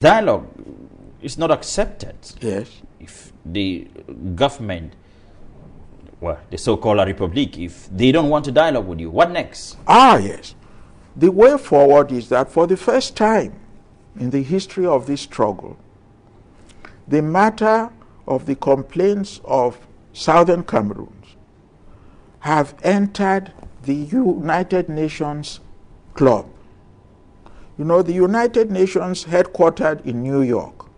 Dialogue is not accepted. Yes. If the government, well, the so-called Republic, if they don't want to dialogue with you, what next? Yes. The way forward is that for the first time in the history of this struggle, the matter of the complaints of Southern Cameroon have entered the United Nations Club. You know, the United Nations, headquartered in New York,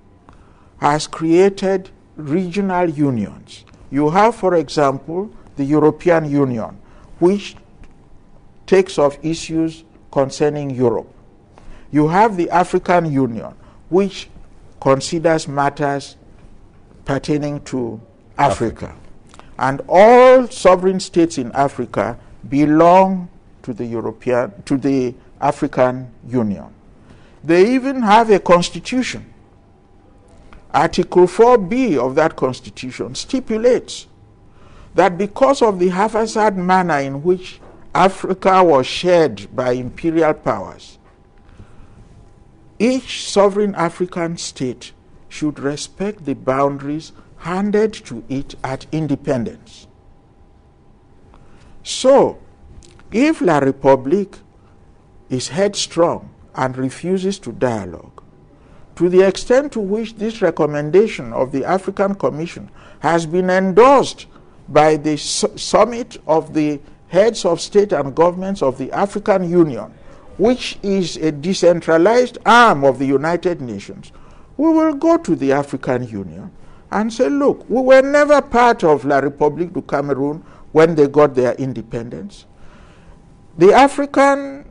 has created regional unions. You have, for example, the European Union, which takes up issues concerning Europe. You have the African Union, which considers matters pertaining to Africa. And all sovereign states in Africa belong to the African Union. They even have a constitution. Article 4B of that constitution stipulates that because of the haphazard manner in which Africa was shared by imperial powers, each sovereign African state should respect the boundaries handed to it at independence. So, if La République is headstrong and refuses to dialogue, to the extent to which this recommendation of the African Commission has been endorsed by the summit of the heads of state and governments of the African Union, which is a decentralized arm of the United Nations, we will go to the African Union and say, look, we were never part of La République du Cameroun when they got their independence. The African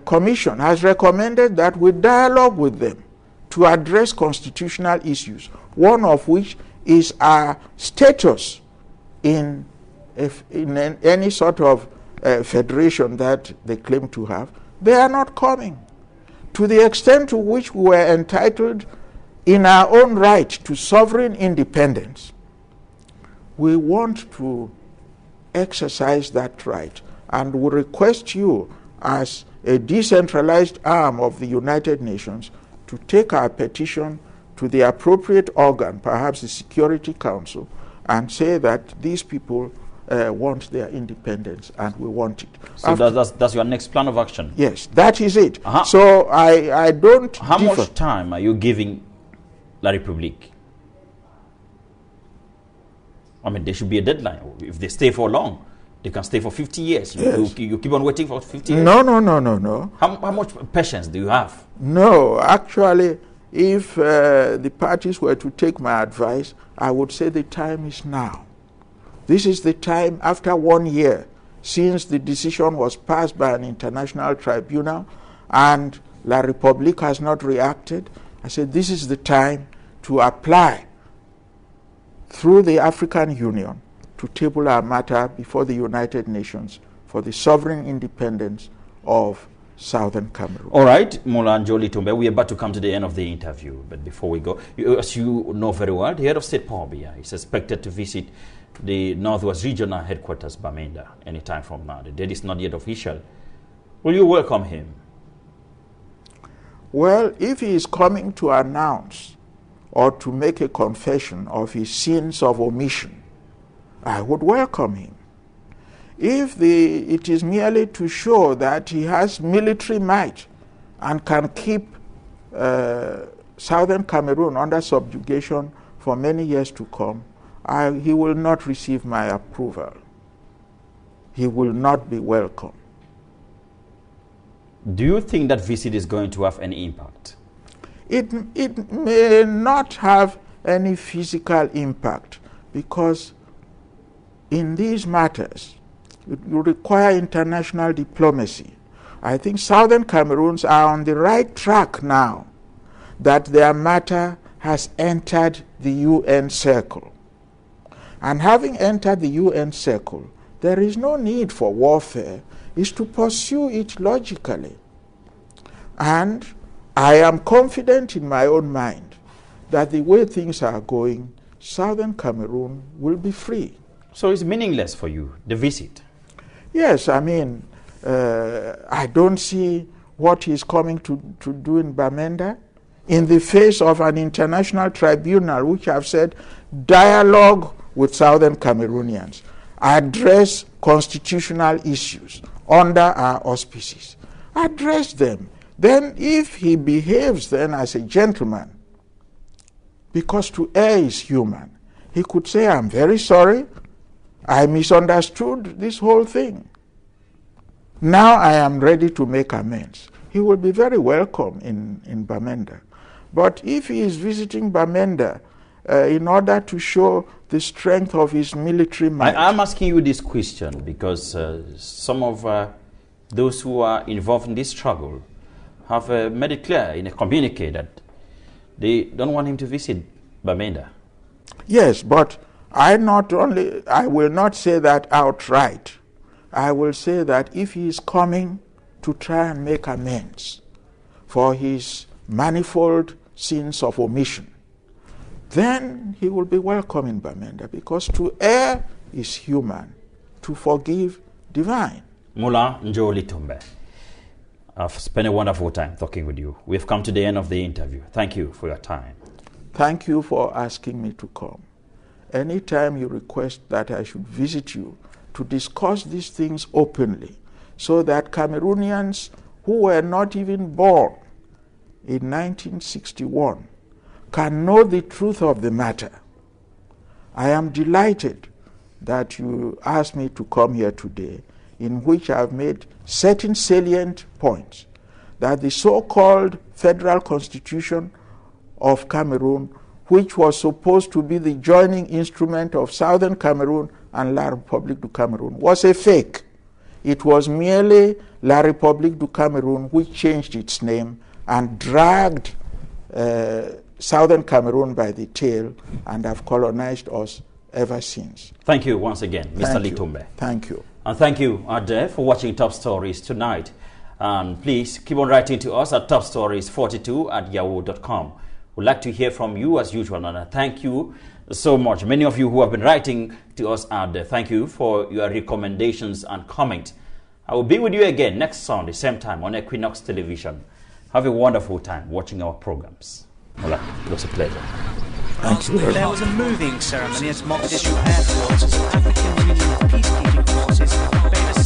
Commission has recommended that we dialogue with them to address constitutional issues, one of which is our status in any sort of federation that they claim to have. They are not coming. To the extent to which we were entitled in our own right to sovereign independence, we want to exercise that right, and we request you as a decentralized arm of the United Nations to take our petition to the appropriate organ, perhaps the Security Council, and say that these people want their independence and we want it. So that's your next plan of action? Yes, that is it. So I don't How much time are you giving La République? I mean, there should be a deadline. If they stay for long, they can stay for 50 years. Yes. You keep on waiting for 50 years? No. How much patience do you have? No, actually, if the parties were to take my advice, I would say the time is now. This is the time after 1 year since the decision was passed by an international tribunal and La République has not reacted. I said this is the time to apply through the African Union to table our matter before the United Nations for the sovereign independence of Southern Cameroon. All right, Mola and Njoh Litumbe, we're about to come to the end of the interview. But before we go, as you know very well, the head of state Paul Biya is expected to visit the Northwest Regional Headquarters, Bamenda, anytime from now. The date is not yet official. Will you welcome him? Well, if he is coming to announce or to make a confession of his sins of omission, I would welcome him. If it is merely to show that he has military might and can keep Southern Cameroon under subjugation for many years to come, he will not receive my approval. He will not be welcome. Do you think that visit is going to have any impact? It may not have any physical impact because in these matters, it will require international diplomacy. I think Southern Cameroons are on the right track now that their matter has entered the UN circle. And having entered the UN circle, there is no need for warfare. It's to pursue it logically. And I am confident in my own mind that the way things are going, Southern Cameroon will be free. So it's meaningless for you, the visit? Yes, I mean, I don't see what he's coming to do in Bamenda. in the face of an international tribunal which have said dialogue with Southern Cameroonians, address constitutional issues under our auspices, address them. Then if he behaves then as a gentleman, because to err is human, he could say, I'm very sorry, I misunderstood this whole thing. Now I am ready to make amends. He will be very welcome in Bamenda. But if he is visiting Bamenda in order to show the strength of his military might... I'm asking you this question because some of those who are involved in this struggle have made it clear in a communique that they don't want him to visit Bamenda. Yes, but I will not say that outright. I will say that if he is coming to try and make amends for his manifold sins of omission, then he will be welcome in Bamenda, because to err is human, to forgive divine. Mola, Njoh, Litumbe, I've spent a wonderful time talking with you. We've come to the end of the interview. Thank you for your time. Thank you for asking me to come. Anytime you request that I should visit you to discuss these things openly, so that Cameroonians who were not even born in 1961 can know the truth of the matter. I am delighted that you asked me to come here today, in which I have made certain salient points, that the so-called Federal Constitution of Cameroon, which was supposed to be the joining instrument of Southern Cameroon and La République du Cameroun, was a fake. It was merely La République du Cameroun which changed its name and dragged Southern Cameroon by the tail and have colonized us ever since. Thank you once again, Mr. Litumbe. Thank you. And thank you, Ade, for watching Top Stories tonight. And please keep on writing to us at topstories42@yahoo.com. We'd like to hear from you as usual, and thank you so much. Many of you who have been writing to us out there, thank you for your recommendations and comments. I will be with you again next Sunday, same time on Equinox Television. Have a wonderful time watching our programs. Mola, it was a pleasure. Thank you very much. There was a moving ceremony at Mogadishu Airport as African Union peacekeeping forces made a